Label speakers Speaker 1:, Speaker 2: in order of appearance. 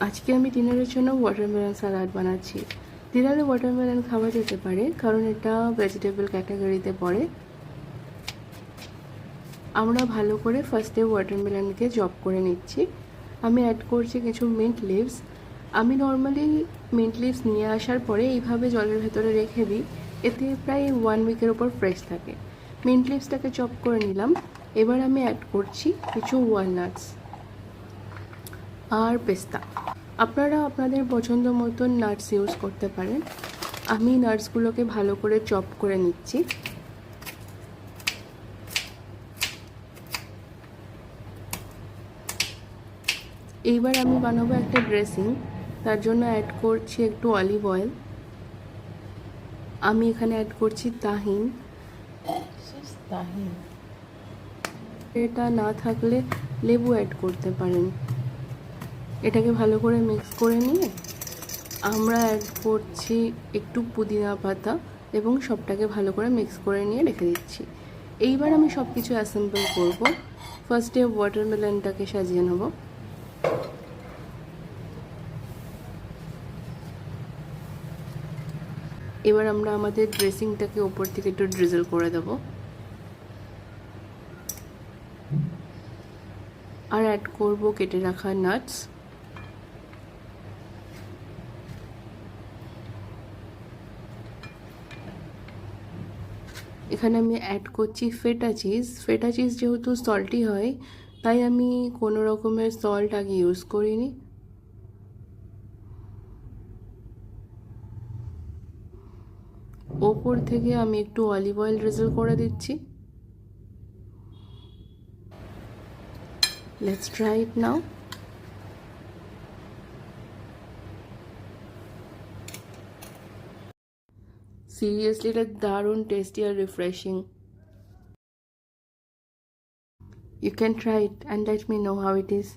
Speaker 1: আজকে আমি ডিনারের জন্য ওয়াটারমেলন স্যালাড বানাচ্ছি। ডিনারে ওয়াটারমেলন খাওয়া যেতে পারে কারণ এটা ভেজিটেবল ক্যাটাগরিতে পড়ে। আমরা ভালো করে ফার্স্টে ওয়াটারমেলনকে চপ করে নিচ্ছি। আমি অ্যাড করছি কিছু মিন্ট লিভস। আমি নর্মালি মিন্ট লিভস নিয়ে আসার পরে এইভাবে জলের ভেতরে রেখে দিই, এতে প্রায় 1 উইকের ওপর ফ্রেশ থাকে। মিন্ট লিভসটাকে চপ করে নিলাম। এবার আমি অ্যাড করছি কিছু ওয়ালনাটস আর পেস্তা। আপনারা আপনাদের পছন্দ মতন নাটস ইউজ করতে পারেন। আমি নাটসগুলোকে ভালো করে চপ করে নিচ্ছি। এইবার আমি বানাবো একটা ড্রেসিং। তার জন্য অ্যাড করছি একটু অলিভ অয়েল। আমি এখানে অ্যাড করছি তাহিন। এটা না থাকলে লেবু অ্যাড করতে পারেন। এটাকে ভালো করে মিক্স করে নিয়ে আমরা অ্যাড করছি একটু পুদিনা পাতা এবং সবটাকে ভালো করে মিক্স করে নিয়ে রেখে দিচ্ছি। এইবার আমি সব কিছু অ্যাসেম্বল করব। ফার্স্টে ওয়াটারমেলনটাকে সাজিয়ে নেব। এবার আমরা আমাদের ড্রেসিংটাকে ওপর থেকে একটু ড্রিজল করে দেব আর অ্যাড করব কেটে রাখা নাটস। এখানে আমি অ্যাড করছি ফেটা চিজ। ফেটা চিজ যেহেতু সল্টি হয় তাই আমি কোনো রকমের সল্ট আগে ইউজ করিনি। ওপর থেকে আমি একটু অলিভ অয়েল ড্রিজল করে দিচ্ছি। Let's try it now. Seriously এটা দারুণ টেস্টি আর refreshing. You can try it and let me know how it is.